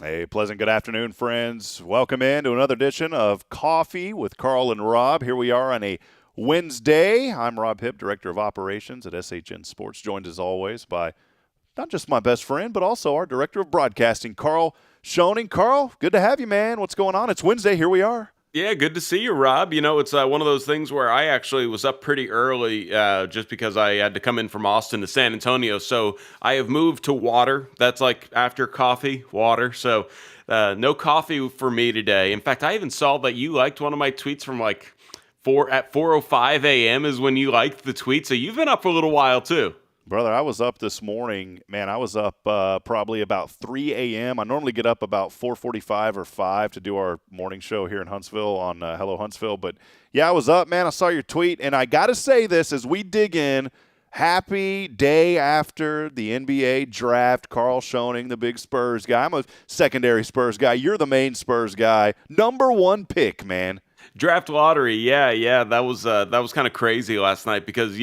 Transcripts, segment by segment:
Hey, pleasant good afternoon, friends. Welcome in to another edition of Coffee with Karl and Rob. Here we are on a Wednesday. I'm Rob Hipp, Director of Operations at SHN Sports, joined as always by not just my best friend, but also our Director of Broadcasting, Karl Schoening. Karl, good to have you, man. What's going on? It's Wednesday. Here we are. Yeah, good to see you, Rob. It's one of those things where I actually was up pretty early just because I had to come in from Austin to San Antonio. So I have moved to water. That's like after coffee, water. So no coffee for me today. In fact, I even saw that you liked one of my tweets from like 4:05 a.m. is when you liked the tweet. So you've been up for a little while too. Brother, I was up this morning. Man, I was up probably about 3 a.m. I normally get up about 4:45 or 5 to do our morning show here in Huntsville on Hello Huntsville. But, yeah, I was up, man. I saw your tweet, and I got to say this as we dig in. Happy day after the NBA draft. Karl Schoening, the big Spurs guy. I'm a secondary Spurs guy. You're the main Spurs guy. Number one pick, man. Draft lottery, yeah, that was kind of crazy last night because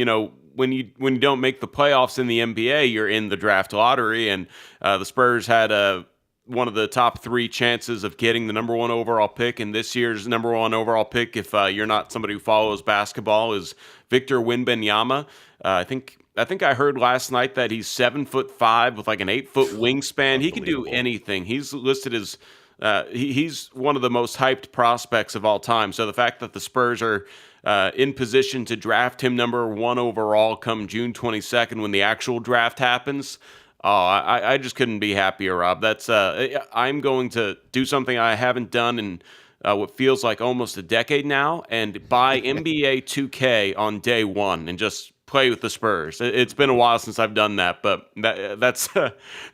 when you don't make the playoffs in the NBA, you're in the draft lottery, and the Spurs had one of the top three chances of getting the number one overall pick, and this year's number one overall pick, if you're not somebody who follows basketball, is Victor Wembanyama. I think I heard last night that he's 7'5" with like an 8-foot wingspan. He can do anything. He's listed as he's one of the most hyped prospects of all time. So the fact that the Spurs are in position to draft him number one overall come June 22nd when the actual draft happens, I just couldn't be happier, Rob. I'm going to do something I haven't done in what feels like almost a decade now, and buy NBA 2K on day one and just play with the Spurs. It's been a while since I've done that, but that's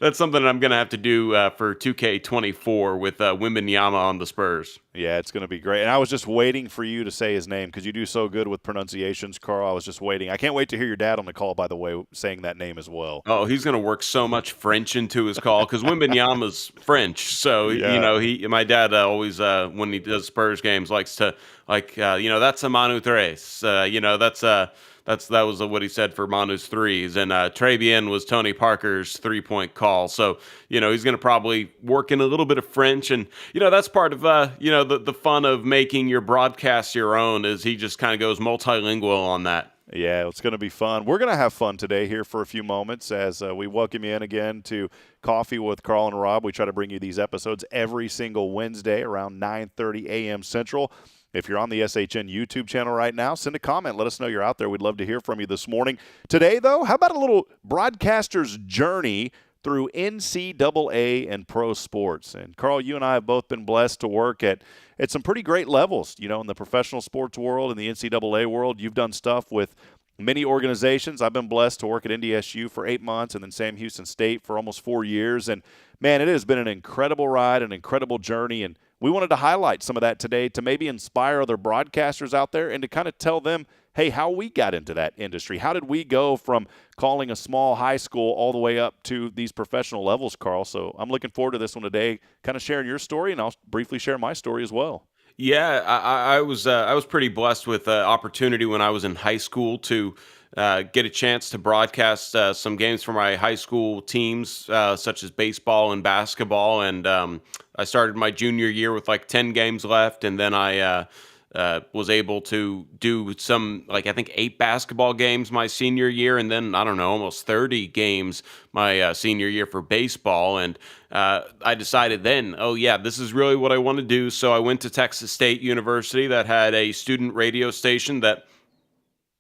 that's something that I'm going to have to do for 2K24 with Wembanyama on the Spurs. Yeah, it's going to be great. And I was just waiting for you to say his name because you do so good with pronunciations, Karl. I was just waiting. I can't wait to hear your dad on the call, by the way, saying that name as well. Oh, he's going to work so much French into his call because Wembanyama's French. So, Yeah. my dad always, when he does Spurs games, likes to, that's a Manu Tres. That was what he said for Manu's threes. And Très Bien was Tony Parker's three-point call. So, he's going to probably work in a little bit of French. And, that's part of, the fun of making your broadcast your own is he just kind of goes multilingual on that. Yeah, it's going to be fun. We're going to have fun today here for a few moments as we welcome you in again to Coffee with Karl and Rob. We try to bring you these episodes every single Wednesday around 9:30 a.m. Central. If you're on the SHN YouTube channel right now, send a comment. Let us know you're out there. We'd love to hear from you this morning. Today, though, how about a little broadcaster's journey through NCAA and pro sports? And, Karl, you and I have both been blessed to work at some pretty great levels, in the professional sports world, in the NCAA world. You've done stuff with many organizations. I've been blessed to work at NDSU for 8 months and then Sam Houston State for almost 4 years. And, man, it has been an incredible ride, an incredible journey, and we wanted to highlight some of that today to maybe inspire other broadcasters out there and to kind of tell them, hey, how we got into that industry. How did we go from calling a small high school all the way up to these professional levels, Karl? So I'm looking forward to this one today, kind of sharing your story, and I'll briefly share my story as well. Yeah, I was pretty blessed with opportunity when I was in high school to get a chance to broadcast some games for my high school teams, such as baseball and basketball. And I started my junior year with like 10 games left, and then I was able to do some, like I think 8 basketball games my senior year, and then I don't know, almost 30 games my senior year for baseball. And I decided then, oh yeah, this is really what I want to do. So I went to Texas State University that had a student radio station that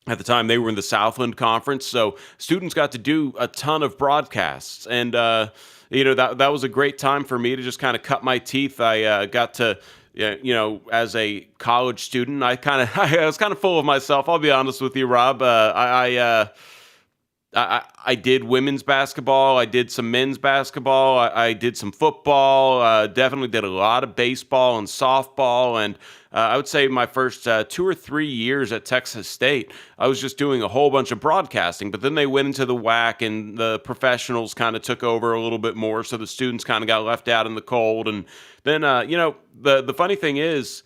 at the time they were in the Southland Conference. So students got to do a ton of broadcasts, and that was a great time for me to just kind of cut my teeth. I got to as a college student, I was kind of full of myself. I'll be honest with you, Rob. I did women's basketball. I did some men's basketball. I did some football. Definitely did a lot of baseball and softball. And I would say my first 2 or 3 years at Texas State, I was just doing a whole bunch of broadcasting. But then they went into the WAC, and the professionals kind of took over a little bit more. So the students kind of got left out in the cold. And then, the funny thing is,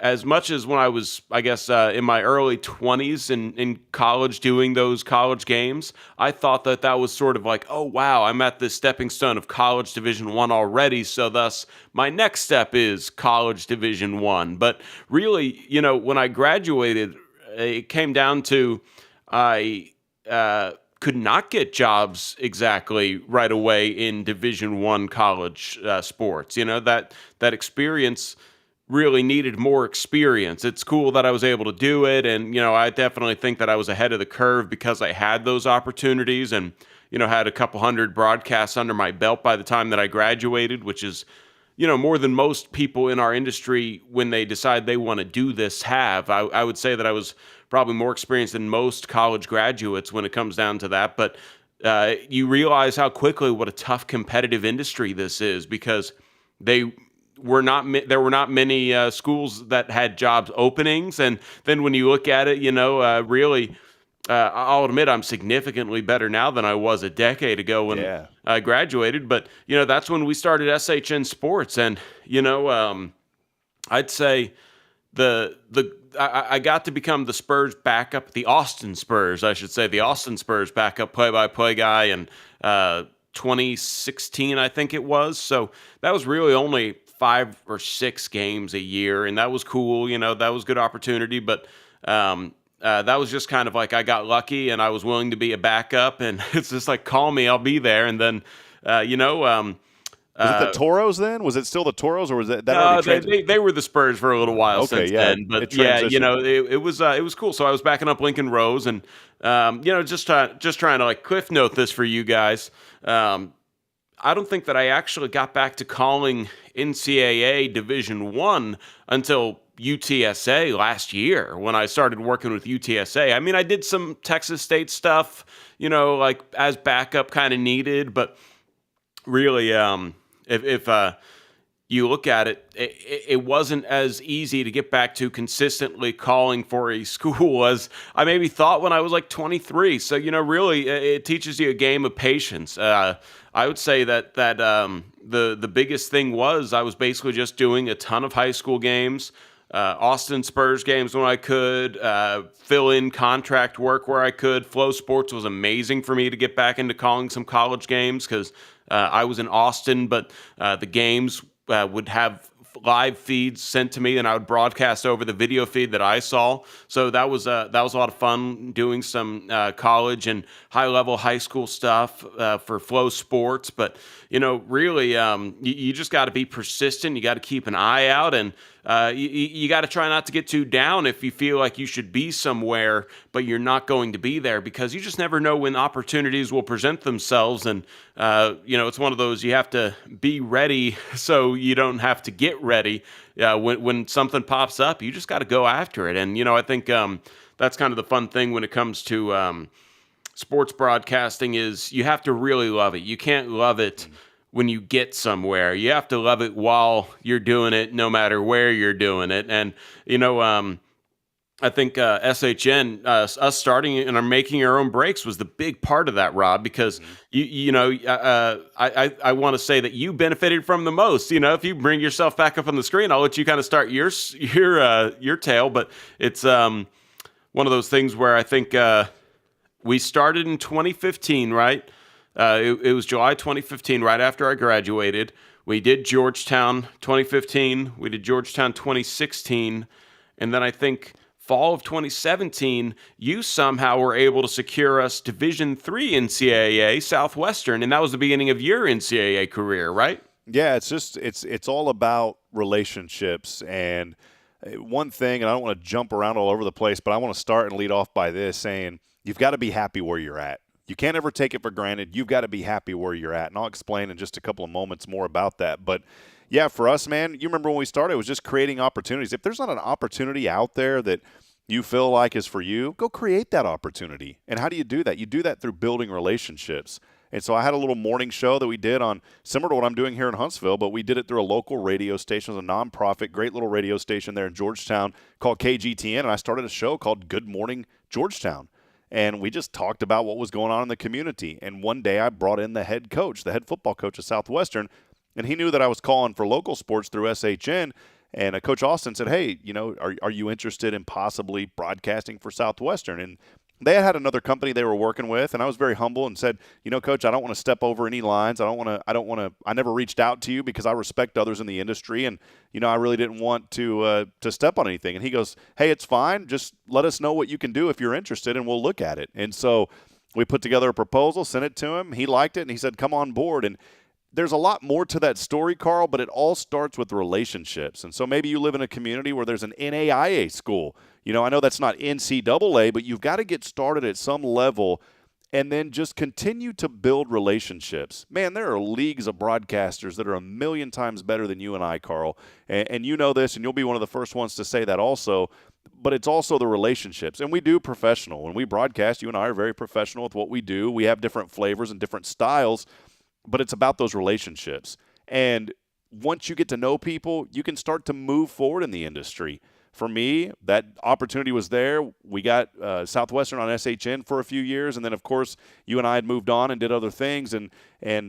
as much as when I was, I guess, in my early 20s in college doing those college games, I thought that that was sort of like, oh, wow, I'm at the stepping stone of college Division One already. So thus, my next step is college Division One. But really, when I graduated, it came down to I could not get jobs exactly right away in Division One college sports. That experience really needed more experience. It's cool that I was able to do it. And, I definitely think that I was ahead of the curve because I had those opportunities and, had a couple hundred broadcasts under my belt by the time that I graduated, which is, more than most people in our industry when they decide they want to do this have. I would say that I was probably more experienced than most college graduates when it comes down to that. But you realize how quickly what a tough competitive industry this is because they there were not many schools that had jobs openings. And then when you look at it, really, I'll admit I'm significantly better now than I was a decade ago when Yeah. I graduated. But, that's when we started SHN Sports. And, I'd say I got to become the Spurs backup, the Austin Spurs, I should say, the Austin Spurs backup play-by-play guy in 2016, I think it was. So that was really only 5 or 6 games a year, and that was cool. That was good opportunity, but that was just kind of like I got lucky, and I was willing to be a backup, and it's just like, call me, I'll be there. And then, Was it the Toros then? Was it still the Toros, or was that no, already transitioned? they were the Spurs for a little while Okay, since yeah, then. But it yeah, transitioned. it was cool. So I was backing up Lincoln Rose, and just trying to like cliff note this for you guys. I don't think that I actually got back to calling NCAA Division One until UTSA last year when I started working with UTSA. I mean, I did some Texas State stuff, like as backup kind of needed, but really, if you look at it wasn't as easy to get back to consistently calling for a school as I maybe thought when I was like 23. So, really, it teaches you a game of patience. I would say that the biggest thing was I was basically just doing a ton of high school games, Austin Spurs games when I could, fill in contract work where I could. Flow Sports was amazing for me to get back into calling some college games because I was in Austin, but the games would have live feeds sent to me, and I would broadcast over the video feed that I saw. So that was a lot of fun doing some college and high school stuff for Flow Sports. But really, you just got to be persistent. You got to keep an eye out, and you got to try not to get too down if you feel like you should be somewhere, but you're not going to be there because you just never know when opportunities will present themselves. And, it's one of those you have to be ready so you don't have to get ready. When something pops up, you just got to go after it. And, I think that's kind of the fun thing when it comes to sports broadcasting is you have to really love it. You can't love it when you get somewhere. You have to love it while you're doing it, no matter where you're doing it. And, I think SHN, us starting and are making our own breaks was the big part of that, Rob, because I want to say that you benefited from the most. If you bring yourself back up on the screen, I'll let you kind of start your tale. But it's one of those things where I think we started in 2015, right? It was July 2015, right after I graduated. We did Georgetown 2015. We did Georgetown 2016. And then I think fall of 2017, you somehow were able to secure us Division III NCAA Southwestern. And that was the beginning of your NCAA career, right? Yeah, it's all about relationships. And one thing, and I don't want to jump around all over the place, but I want to start and lead off by this saying you've got to be happy where you're at. You can't ever take it for granted. You've got to be happy where you're at. And I'll explain in just a couple of moments more about that. But yeah, for us, man, you remember when we started, it was just creating opportunities. If there's not an opportunity out there that you feel like is for you, go create that opportunity. And how do you do that? You do that through building relationships. And so I had a little morning show that we did on similar to what I'm doing here in Huntsville, but we did it through a local radio station. It was a nonprofit, great little radio station there in Georgetown called KGTN. And I started a show called Good Morning Georgetown. And we just talked about what was going on in the community. And one day I brought in the head coach, the head football coach of Southwestern, and he knew that I was calling for local sports through SHN. And Coach Austin said, hey, are you interested in possibly broadcasting for Southwestern? And they had another company they were working with, and I was very humble and said, Coach, I don't want to step over any lines. I never reached out to you because I respect others in the industry, and I really didn't want to step on anything. And he goes, hey, it's fine. Just let us know what you can do if you're interested, and we'll look at it. And so we put together a proposal, sent it to him. He liked it, and he said, come on board. And there's a lot more to that story, Karl, but it all starts with relationships. And so maybe you live in a community where there's an NAIA school. I know that's not NCAA, but you've got to get started at some level and then just continue to build relationships. Man, there are leagues of broadcasters that are a million times better than you and I, Karl. And you know this, and you'll be one of the first ones to say that also. But it's also the relationships. And we do professional. When we broadcast, you and I are very professional with what we do. We have different flavors and different styles, but it's about those relationships. And once you get to know people, you can start to move forward in the industry. For me, that opportunity was there. We got Southwestern on SHN for a few years, and then of course you and I had moved on and did other things, and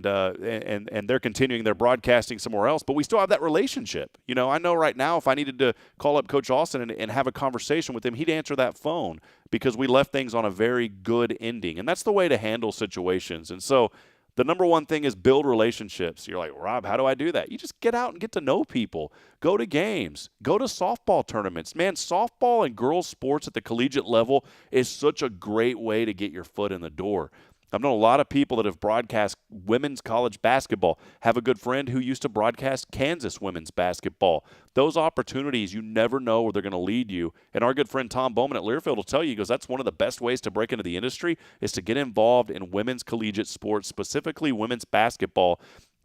they're continuing their broadcasting somewhere else. But we still have that relationship. I know right now if I needed to call up Coach Austin and have a conversation with him, he'd answer that phone because we left things on a very good ending, and that's the way to handle situations. And so the number one thing is build relationships. You're like, Rob, how do I do that? You just get out and get to know people. Go to games. Go to softball tournaments. Man, softball and girls sports at the collegiate level is such a great way to get your foot in the door. I've known a lot of people that have broadcast women's college basketball. Have a good friend who used to broadcast Kansas women's basketball. Those opportunities, you never know where they're going to lead you. And our good friend Tom Bowman at Learfield will tell you, he goes, that's one of the best ways to break into the industry is to get involved in women's collegiate sports, specifically women's basketball.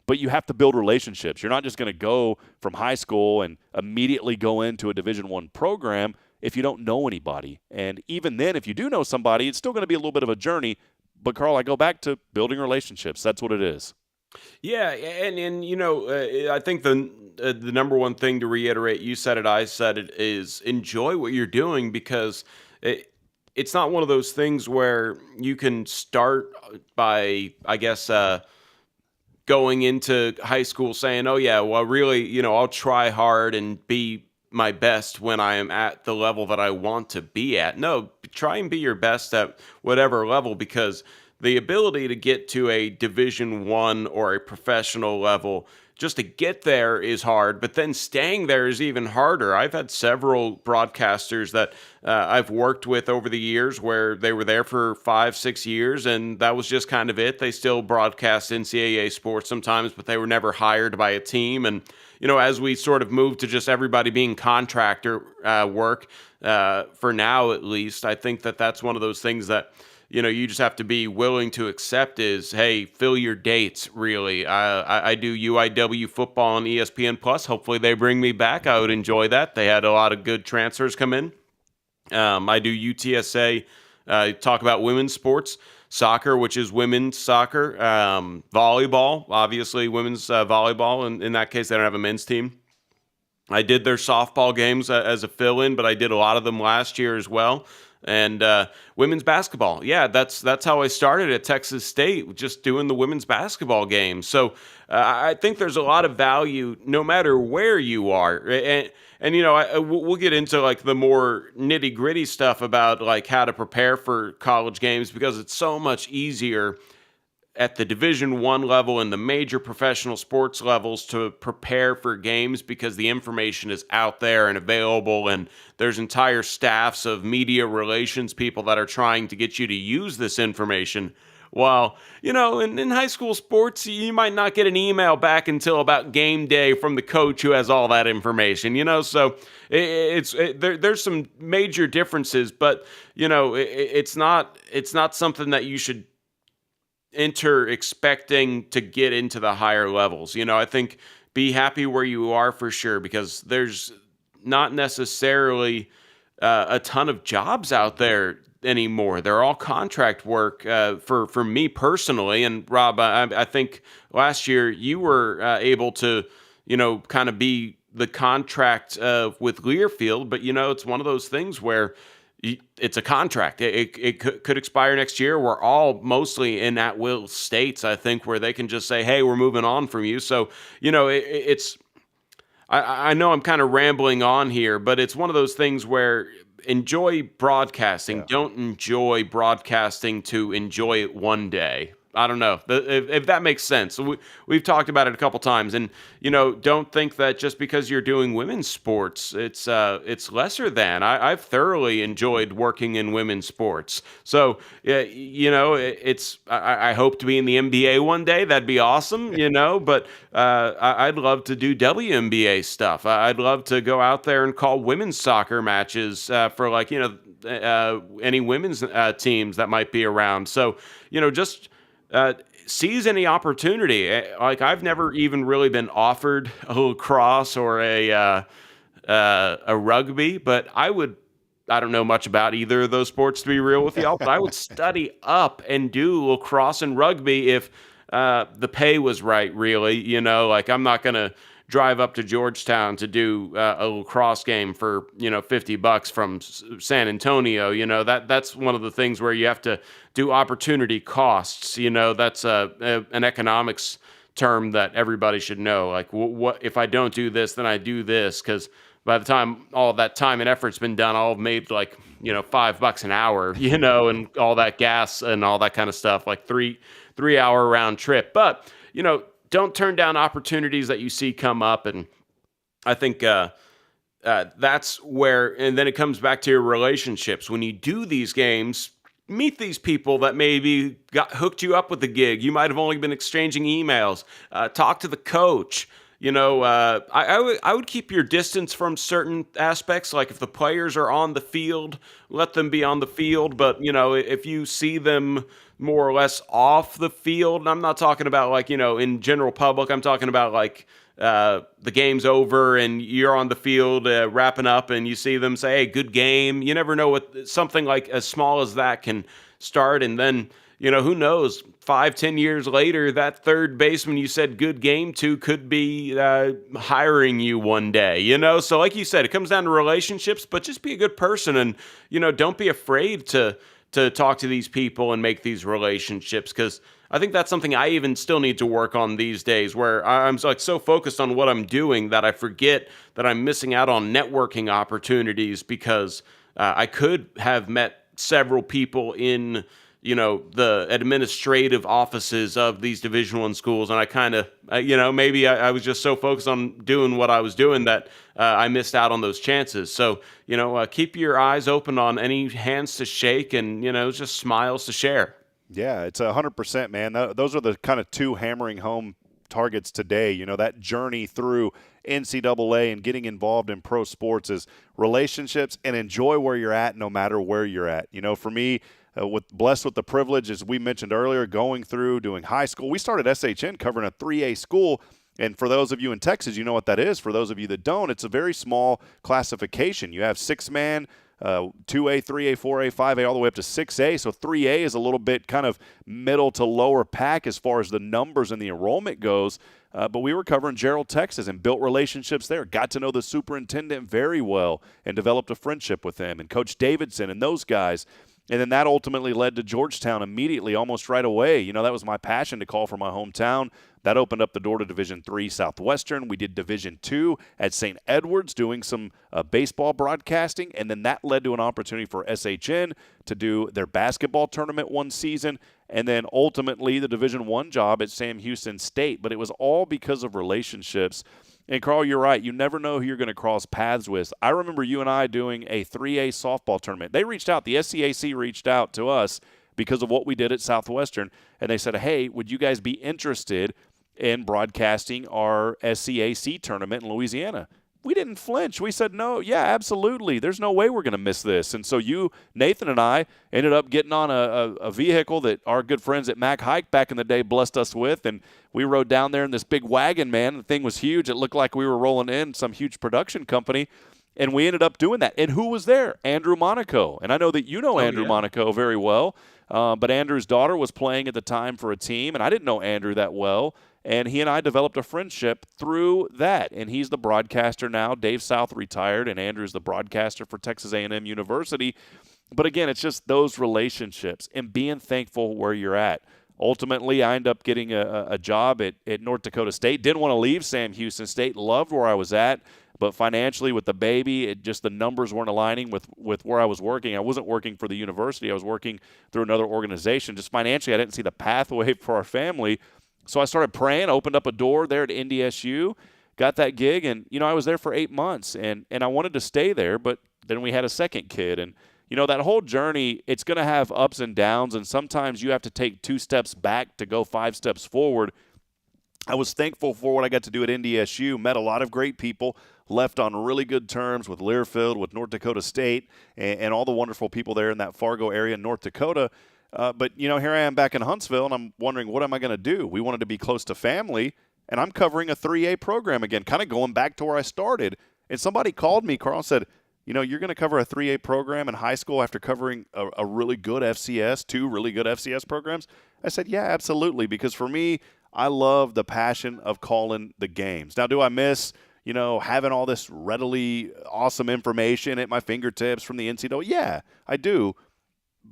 But you have to build relationships. You're not just going to go from high school and immediately go into a Division I program if you don't know anybody. And even then, if you do know somebody, it's still going to be a little bit of a journey. But, Karl, I go back to building relationships. That's what it is. Yeah, and I think the number one thing to reiterate, you said it, I said it, is enjoy what you're doing because it's not one of those things where you can start by, I guess, going into high school saying, oh, yeah, well, really, I'll try hard and be my best when I am at the level that I want to be at. No, try and be your best at whatever level, because the ability to get to a Division I or a professional level, just to get there is hard, but then staying there is even harder. I've had several broadcasters that I've worked with over the years where they were there for 5-6 years, and that was just kind of it. They still broadcast NCAA sports sometimes, but they were never hired by a team. And as we sort of move to just everybody being contractor work, for now at least, I think that that's one of those things that you just have to be willing to accept is, hey, fill your dates, really. I do UIW football on ESPN Plus. Hopefully they bring me back. I would enjoy that. They had a lot of good transfers come in. I do UTSA, talk about women's sports, soccer, which is women's soccer, volleyball, obviously women's volleyball. In that case, they don't have a men's team. I did their softball games as a fill-in, but I did a lot of them last year as well. And women's basketball, yeah, that's how I started at Texas State, just doing the women's basketball games. So I think there's a lot of value no matter where you are. And we'll get into like the more nitty gritty stuff about like how to prepare for college games, because it's so much easier at the Division I level and the major professional sports levels to prepare for games because the information is out there and available, and there's entire staffs of media relations people that are trying to get you to use this information. While, in high school sports, you might not get an email back until about game day from the coach who has all that information, so there's some major differences, but, it's not something that you should enter expecting to get into the higher levels. I think be happy where you are for sure, because there's not necessarily a ton of jobs out there anymore. They're all contract work for me personally. And Rob, I think last year you were able to, kind of be the contract with Learfield, but it's one of those things where it's a contract. It could expire next year. We're all mostly in at-will states, I think, where they can just say, hey, we're moving on from you. So, it's I know I'm kind of rambling on here, but it's one of those things where enjoy broadcasting. Yeah. Don't enjoy broadcasting to enjoy it one day. I don't know if that makes sense. So we've talked about it a couple times, and don't think that just because you're doing women's sports, it's lesser than. I've thoroughly enjoyed working in women's sports. So it's I hope to be in the NBA one day. That'd be awesome, But I'd love to do WNBA stuff. I'd love to go out there and call women's soccer matches for any women's teams that might be around. So just seize any opportunity. Like I've never even really been offered a lacrosse or a rugby, but I don't know much about either of those sports, to be real with y'all, but I would study up and do lacrosse and rugby if the pay was right, really. Like I'm not going to drive up to Georgetown to do a lacrosse game for, $50 from San Antonio. That's one of the things where you have to do opportunity costs. That's an economics term that everybody should know. Like what if I don't do this, then I do this, because by the time all of that time and effort's been done, I'll have made like, $5 an hour, and all that gas and all that kind of stuff, like 3 hour round trip. But, don't turn down opportunities that you see come up. And I think that's where, and then it comes back to your relationships. When you do these games, meet these people that maybe got hooked you up with the gig. You might have only been exchanging emails. Talk to the coach. I would keep your distance from certain aspects. Like if the players are on the field, let them be on the field. But, if you see them more or less off the field, and I'm not talking about like, in general public, I'm talking about like the game's over and you're on the field wrapping up and you see them say, hey, good game. You never know what something like as small as that can start. And then, who knows, 5-10 years later, that third baseman you said good game to could be hiring you one day, So like you said, it comes down to relationships, but just be a good person and, don't be afraid to talk to these people and make these relationships, because I think that's something I even still need to work on these days, where I'm like so focused on what I'm doing that I forget that I'm missing out on networking opportunities, because I could have met several people in the administrative offices of these Division I schools, and I kind of maybe I was just so focused on doing what I was doing that I missed out on those chances. So keep your eyes open on any hands to shake, and just smiles to share. Yeah, it's 100%, man. Those are the kind of two hammering home targets today. That journey through NCAA and getting involved in pro sports is relationships, and enjoy where you're at no matter where you're at. For me, blessed with the privilege, as we mentioned earlier, going through doing high school. We started SHN covering a 3A school. And for those of you in Texas, you know what that is. For those of you that don't, it's a very small classification. You have 6-man, 2A, 3A, 4A, 5A, all the way up to 6A. So 3A is a little bit kind of middle to lower pack as far as the numbers and the enrollment goes. But we were covering Gerald, Texas, and built relationships there. Got to know the superintendent very well and developed a friendship with him, and Coach Davidson and those guys. And then that ultimately led to Georgetown immediately, almost right away. That was my passion to call for my hometown. That opened up the door to Division III Southwestern. We did Division II at St. Edwards doing some baseball broadcasting, and then that led to an opportunity for SHN to do their basketball tournament one season, and then ultimately the Division I job at Sam Houston State. But it was all because of relationships. And, Carl, you're right. You never know who you're going to cross paths with. I remember you and I doing a 3A softball tournament. They reached out. The SCAC reached out to us because of what we did at Southwestern, and they said, hey, would you guys be interested in broadcasting our SCAC tournament in Louisiana? We didn't flinch. We said, no, yeah, absolutely. There's no way we're going to miss this. And so Nathan and I ended up getting on a vehicle that our good friends at Mac Hike back in the day blessed us with, and we rode down there in this big wagon, man. The thing was huge. It looked like we were rolling in some huge production company, and we ended up doing that. And who was there? Andrew Monaco. And I know that you know Andrew Monaco very well, but Andrew's daughter was playing at the time for a team, and I didn't know Andrew that well. And he and I developed a friendship through that. And he's the broadcaster now. Dave South retired, and Andrew's the broadcaster for Texas A&M University. But again, it's just those relationships and being thankful where you're at. ultimately, I ended up getting a job at North Dakota State. Didn't want to leave Sam Houston State. Loved where I was at. But financially, with the baby, the numbers weren't aligning with where I was working. I wasn't working for the university. I was working through another organization. Just financially, I didn't see the pathway for our family. So I started praying, opened up a door there at NDSU, got that gig, and, I was there for 8 months, and I wanted to stay there, but then we had a second kid. And, that whole journey, it's going to have ups and downs, and sometimes you have to take 2 steps back to go 5 steps forward. I was thankful for what I got to do at NDSU, met a lot of great people, left on really good terms with Learfield, with North Dakota State, and all the wonderful people there in that Fargo area in North Dakota. But, here I am back in Huntsville, and I'm wondering, what am I going to do? We wanted to be close to family, and I'm covering a 3A program again, kind of going back to where I started. And somebody called me, Carl, and said, you're going to cover a 3A program in high school after covering a really good FCS, 2 really good FCS programs? I said, yeah, absolutely, because for me, I love the passion of calling the games. Now, do I miss, having all this readily awesome information at my fingertips from the NCAA? Yeah, I do.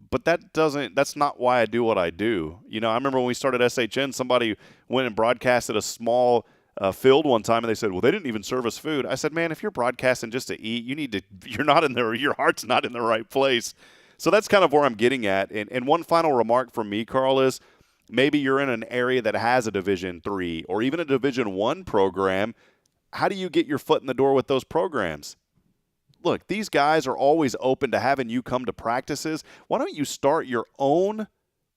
But that's not why I do what I do. I remember when we started SHN, somebody went and broadcasted a small field one time, and they said, well, they didn't even serve us food. I said, man, if you're broadcasting just to eat, you're not in there, your heart's not in the right place. So that's kind of where I'm getting at. And one final remark from me, Carl, is maybe you're in an area that has a Division III or even a Division I program. How do you get your foot in the door with those programs? Look, these guys are always open to having you come to practices. Why don't you start your own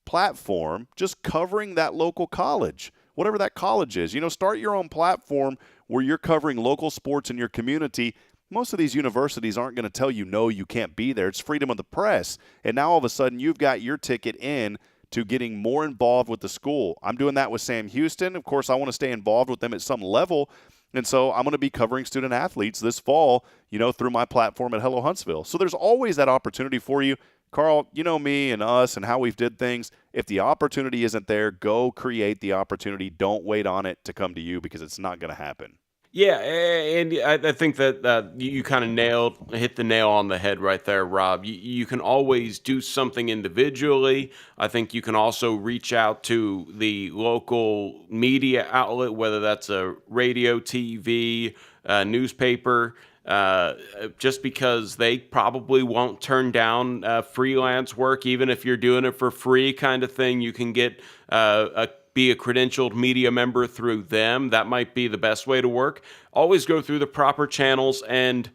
platform just covering that local college, whatever that college is? Start your own platform where you're covering local sports in your community. Most of these universities aren't going to tell you, no, you can't be there. It's freedom of the press. And now all of a sudden you've got your ticket in to getting more involved with the school. I'm doing that with Sam Houston. Of course, I want to stay involved with them at some level. And so I'm going to be covering student athletes this fall, through my platform at Hello Huntsville. So there's always that opportunity for you. Carl, you know me and us and how we've did things. If the opportunity isn't there, go create the opportunity. Don't wait on it to come to you, because it's not going to happen. Yeah, and I think that you kind of hit the nail on the head right there, Rob. You can always do something individually. I think you can also reach out to the local media outlet, whether that's a radio, TV, newspaper, just because they probably won't turn down freelance work, even if you're doing it for free kind of thing. You can get be a credentialed media member through them. That might be the best way to work. Always go through the proper channels. And,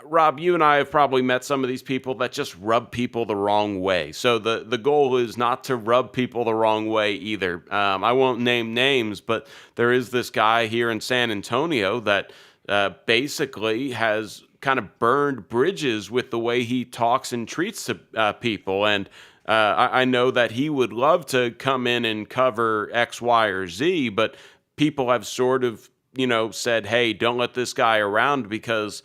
Rob, you and I have probably met some of these people that just rub people the wrong way. So the goal is not to rub people the wrong way either. I won't name names, but there is this guy here in San Antonio that basically has kind of burned bridges with the way he talks and treats people. And I know that he would love to come in and cover X, Y, or Z, but people have sort of, said, hey, don't let this guy around, because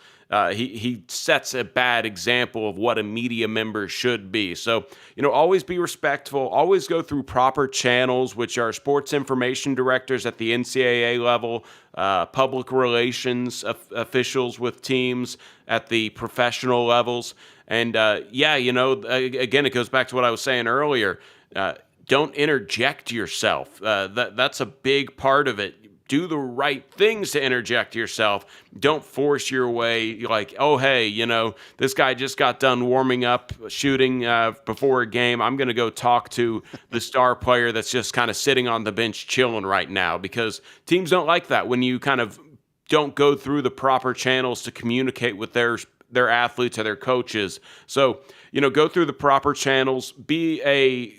he sets a bad example of what a media member should be. So, always be respectful. Always go through proper channels, which are sports information directors at the NCAA level, public relations officials with teams at the professional levels. And, again, it goes back to what I was saying earlier. Don't interject yourself. That's a big part of it. Do the right things to interject yourself. Don't force your way like, oh, hey, this guy just got done warming up, shooting before a game. I'm going to go talk to the star player that's just kind of sitting on the bench chilling right now, because teams don't like that when you kind of don't go through the proper channels to communicate with their athletes or their coaches. So, go through the proper channels, be a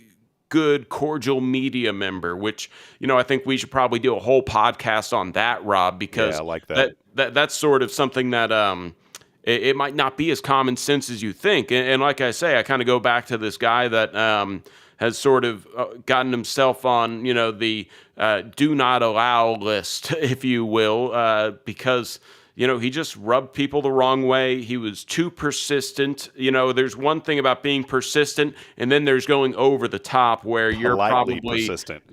good, cordial media member, which, I think we should probably do a whole podcast on that, Rob, because I like that. That's sort of something that it might not be as common sense as you think. And like I say, I kind of go back to this guy that has sort of gotten himself on, the do not allow list, if you will, because he just rubbed people the wrong way. He was too persistent. There's one thing about being persistent, and then there's going over the top where you're Politely probably persistent.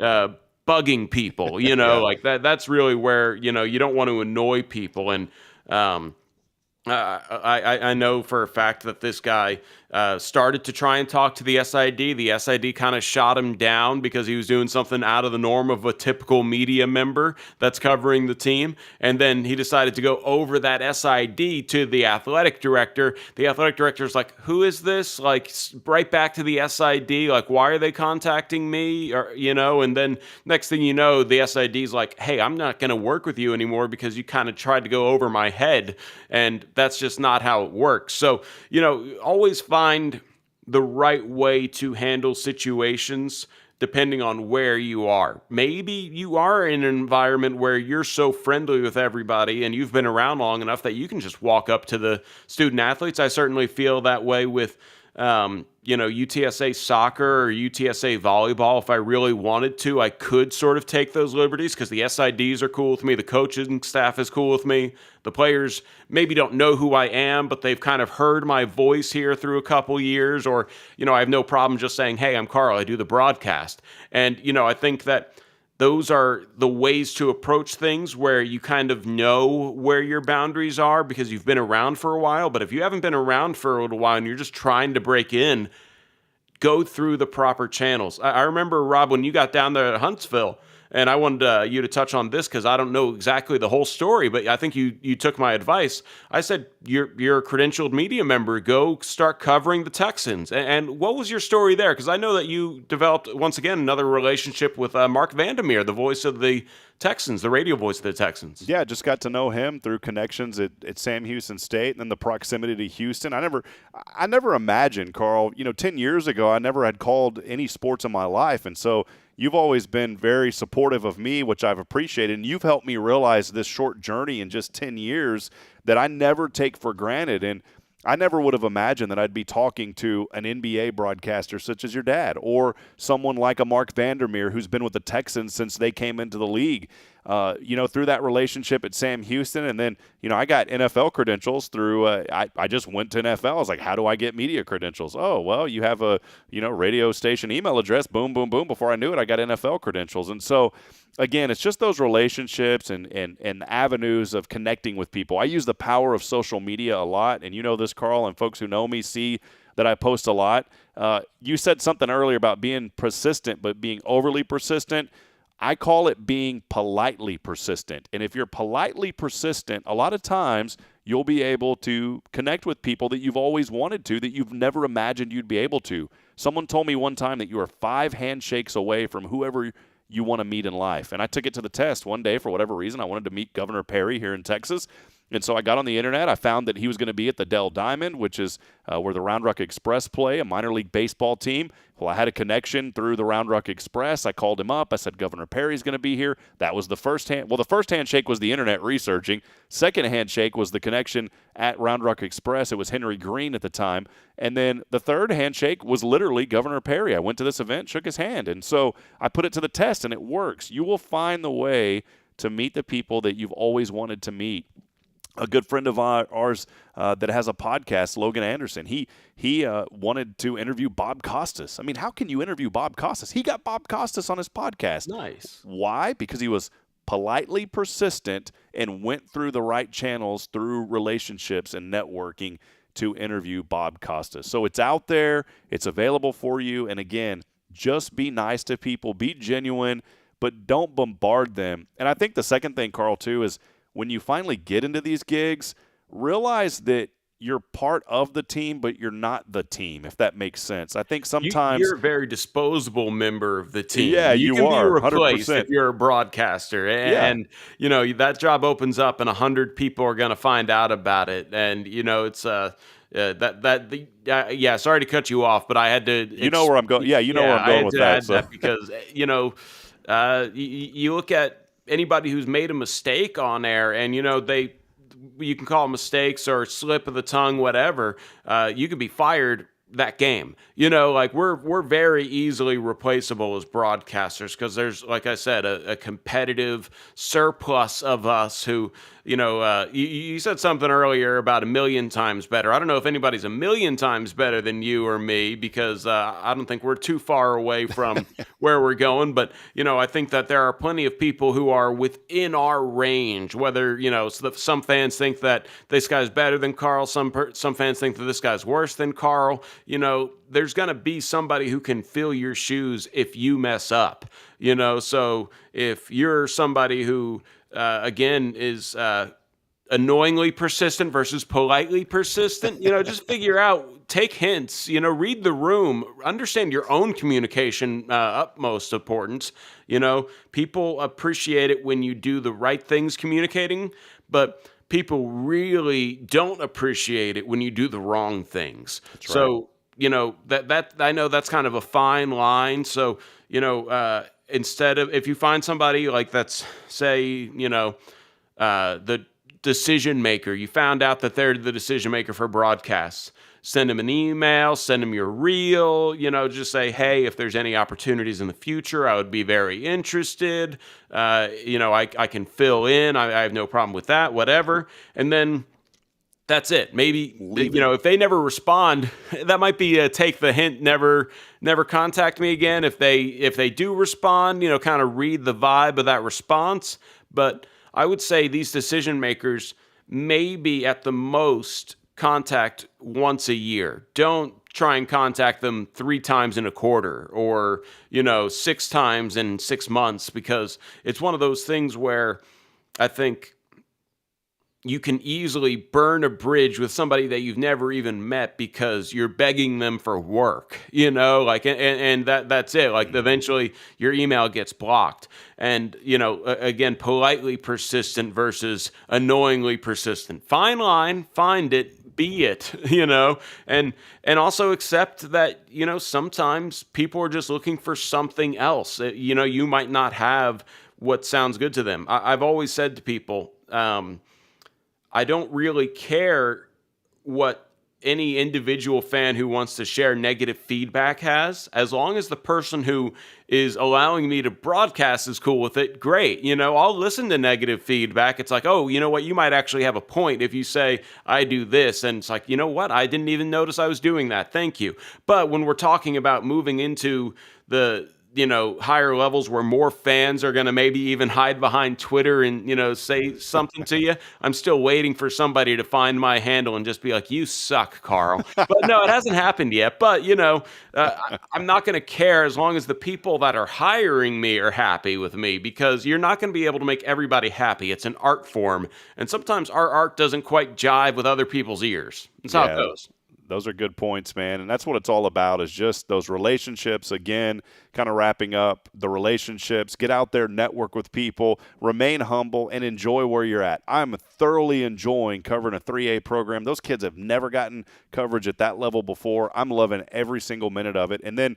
Bugging people, Yeah. like that. That's really where, you don't want to annoy people. And I know for a fact that this guy started to try and talk to the SID. The SID kind of shot him down because he was doing something out of the norm of a typical media member that's covering the team. And then he decided to go over that SID to the athletic director. The athletic director is like, who is this? Like, right back to the SID. Like, why are they contacting me? Or, and then next thing you know, the SID is like, hey, I'm not going to work with you anymore because you kind of tried to go over my head. And that's just not how it works. So, always find the right way to handle situations depending on where you are. Maybe you are in an environment where you're so friendly with everybody and you've been around long enough that you can just walk up to the student athletes. I certainly feel that way with UTSA soccer or UTSA volleyball. If I really wanted to, I could sort of take those liberties because the SIDs are cool with me. The coaching staff is cool with me. The players maybe don't know who I am, but they've kind of heard my voice here through a couple years. Or, I have no problem just saying, hey, I'm Karl. I do the broadcast. And, I think that those are the ways to approach things where you kind of know where your boundaries are because you've been around for a while. But if you haven't been around for a little while and you're just trying to break in, go through the proper channels. I remember, Rob, when you got down there at Huntsville, and I wanted you to touch on this because I don't know exactly the whole story, but I think you took my advice. I said, you're a credentialed media member. Go start covering the Texans. And what was your story there? Because I know that you developed, once again, another relationship with Mark Vandermeer, the voice of the Texans, the radio voice of the Texans. Yeah, just got to know him through connections at Sam Houston State and then the proximity to Houston. I never imagined, Karl, 10 years ago, I never had called any sports in my life. And so you've always been very supportive of me, which I've appreciated. And you've helped me realize this short journey in just 10 years that I never take for granted. And I never would have imagined that I'd be talking to an NBA broadcaster such as your dad or someone like a Mark Vandermeer who's been with the Texans since they came into the league. Through that relationship at Sam Houston. And then, I got NFL credentials through, I just went to NFL. I was like, how do I get media credentials? Oh, well, you have a, radio station email address, boom, boom, boom. Before I knew it, I got NFL credentials. And so, again, it's just those relationships and avenues of connecting with people. I use the power of social media a lot. And you know this, Karl, and folks who know me see that I post a lot. You said something earlier about being persistent, but being overly persistent. I call it being politely persistent. And if you're politely persistent, a lot of times you'll be able to connect with people that you've always wanted to, that you've never imagined you'd be able to. Someone told me one time that you are 5 handshakes away from whoever you want to meet in life. And I took it to the test one day for whatever reason. I wanted to meet Governor Perry here in Texas. And so I got on the internet. I found that he was going to be at the Dell Diamond, which is where the Round Rock Express play, a minor league baseball team. Well, I had a connection through the Round Rock Express. I called him up. I said, Governor Perry's going to be here. That was the first hand. Well, the first handshake was the internet researching. Second handshake was the connection at Round Rock Express. It was Henry Green at the time. And then the third handshake was literally Governor Perry. I went to this event, shook his hand. And so I put it to the test, and it works. You will find the way to meet the people that you've always wanted to meet. A good friend of ours that has a podcast, Logan Anderson, he wanted to interview Bob Costas. I mean, how can you interview Bob Costas? He got Bob Costas on his podcast. Nice. Why? Because he was politely persistent and went through the right channels through relationships and networking to interview Bob Costas. So it's out there. It's available for you. And again, just be nice to people. Be genuine, but don't bombard them. And I think the second thing, Karl, too, is when you finally get into these gigs, realize that you're part of the team, but you're not the team, if that makes sense. I think sometimes you're a very disposable member of the team. Yeah, you can are, be replaced 100%. if you're a broadcaster, and that job opens up, and 100 people are going to find out about it, and it's sorry to cut you off, but I had to. You know where I'm going. Yeah, where I'm going with that. So. That because you look at anybody who's made a mistake on air, and you can call it mistakes or slip of the tongue, whatever. You could be fired that game. We're very easily replaceable as broadcasters because there's, like I said, a competitive surplus of us who You said something earlier about a million times better. I don't know if anybody's a million times better than you or me, because I don't think we're too far away from where we're going. But, I think that there are plenty of people who are within our range, whether, some fans think that this guy's better than Karl. Some fans think that this guy's worse than Karl. There's going to be somebody who can fill your shoes if you mess up, so if you're somebody who, again, is annoyingly persistent versus politely persistent, just figure out, take hints, read the room, understand your own communication, utmost importance. People appreciate it when you do the right things communicating, but people really don't appreciate it when you do the wrong things. That's right. So, that I know that's kind of a fine line. So, instead of, if you find somebody like that's, say, the decision maker, you found out that they're the decision maker for broadcasts, send them an email, send them your reel, just say, hey, if there's any opportunities in the future, I would be very interested. I can fill in. I have no problem with that, whatever. And then that's it. Maybe, if they never respond, that might be take the hint, never contact me again. If they do respond, kind of read the vibe of that response. But I would say these decision makers maybe at the most contact once a year. Don't try and contact them 3 times in a quarter, or 6 times in 6 months, because it's one of those things where I think you can easily burn a bridge with somebody that you've never even met because you're begging them for work, and that's it. Like, eventually your email gets blocked. And, again, politely persistent versus annoyingly persistent. Fine line, find it, be it, and also accept that, sometimes people are just looking for something else. You might not have what sounds good to them. I've always said to people, I don't really care what any individual fan who wants to share negative feedback has, as long as the person who is allowing me to broadcast is cool with it. Great. I'll listen to negative feedback. It's like, oh, you know what? You might actually have a point if you say, I do this. And it's like, you know what? I didn't even notice I was doing that. Thank you. But when we're talking about moving into the higher levels where more fans are going to maybe even hide behind Twitter and, say something to you, I'm still waiting for somebody to find my handle and just be like, you suck, Karl. But no, it hasn't happened yet. But, I'm not going to care as long as the people that are hiring me are happy with me, because you're not going to be able to make everybody happy. It's an art form. And sometimes our art doesn't quite jive with other people's ears. That's how it goes. Those are good points, man. And that's what it's all about, is just those relationships. Again, kind of wrapping up the relationships. Get out there, network with people, remain humble, and enjoy where you're at. I'm thoroughly enjoying covering a 3A program. Those kids have never gotten coverage at that level before. I'm loving every single minute of it. And then,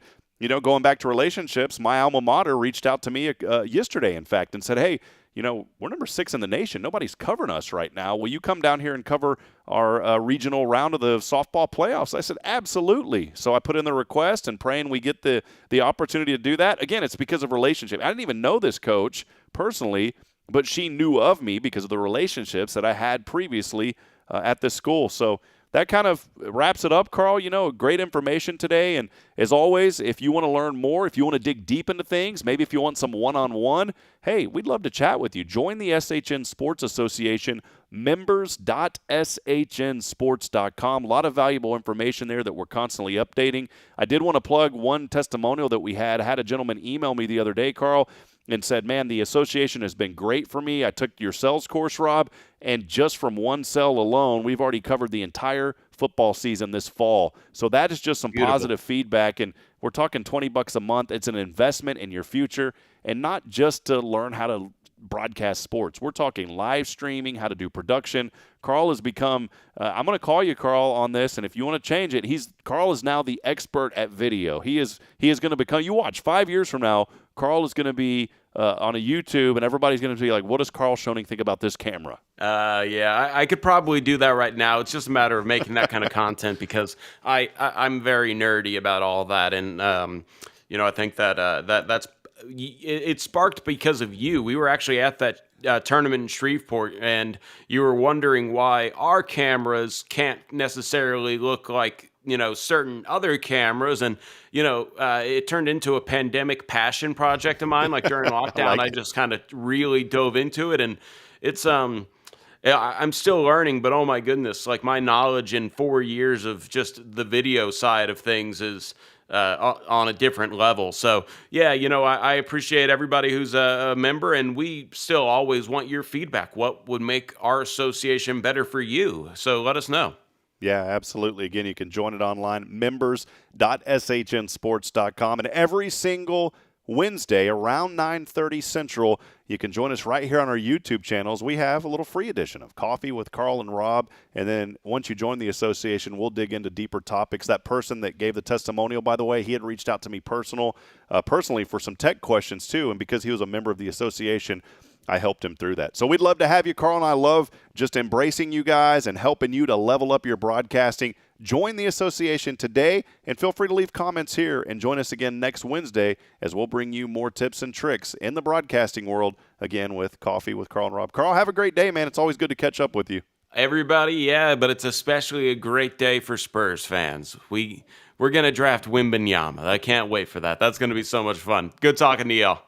going back to relationships, my alma mater reached out to me yesterday, in fact, and said, hey, we're number 6 in the nation. Nobody's covering us right now. Will you come down here and cover our regional round of the softball playoffs? I said, absolutely. So I put in the request and praying we get the opportunity to do that. Again, it's because of relationship. I didn't even know this coach personally, but she knew of me because of the relationships that I had previously at this school. So that kind of wraps it up, Karl. Great information today. And as always, if you want to learn more, if you want to dig deep into things, maybe if you want some one-on-one, hey, we'd love to chat with you. Join the SHN Sports Association, members.shnsports.com. A lot of valuable information there that we're constantly updating. I did want to plug one testimonial that we had. I had a gentleman email me the other day, Karl, and said, man, the association has been great for me. I took your sales course, Rob, and just from one cell alone, we've already covered the entire football season this fall. So that is just some positive feedback, and we're talking $20 a month. It's an investment in your future, and not just to learn how to broadcast sports. We're talking live streaming, how to do production. Karl has become, I'm going to call you, Karl, on this, and if you want to change it, Karl is now the expert at video. He is going to become, you watch, 5 years from now, Karl is going to be on a YouTube, and everybody's going to be like, what does Karl Schoening think about this camera? I could probably do that right now. It's just a matter of making that kind of content, because I'm very nerdy about all that. And, I think that that's it sparked because of you. We were actually at tournament in Shreveport, and you were wondering why our cameras can't necessarily look like, certain other cameras. And, it turned into a pandemic passion project of mine. Like during I lockdown, like I it. just kind of really dove into it. And it's, yeah, I'm still learning, but oh my goodness, like my knowledge in 4 years of just the video side of things is on a different level. So, yeah, I appreciate everybody who's a member, and we still always want your feedback. What would make our association better for you? So let us know. Yeah, absolutely. Again, you can join it online, members.shnsports.com. And every single Wednesday around 9:30 Central, you can join us right here on our YouTube channels. We have a little free edition of Coffee with Karl and Rob. And then once you join the association, we'll dig into deeper topics. That person that gave the testimonial, by the way, he had reached out to me personally for some tech questions too. And because he was a member of the association, I helped him through that. So we'd love to have you, Karl, and I love just embracing you guys and helping you to level up your broadcasting. Join the association today, and feel free to leave comments here, and join us again next Wednesday as we'll bring you more tips and tricks in the broadcasting world, again with Coffee with Karl and Rob. Karl, have a great day, man. It's always good to catch up with you. Everybody, yeah, but it's especially a great day for Spurs fans. We're going to draft Wembanyama. I can't wait for that. That's going to be so much fun. Good talking to y'all.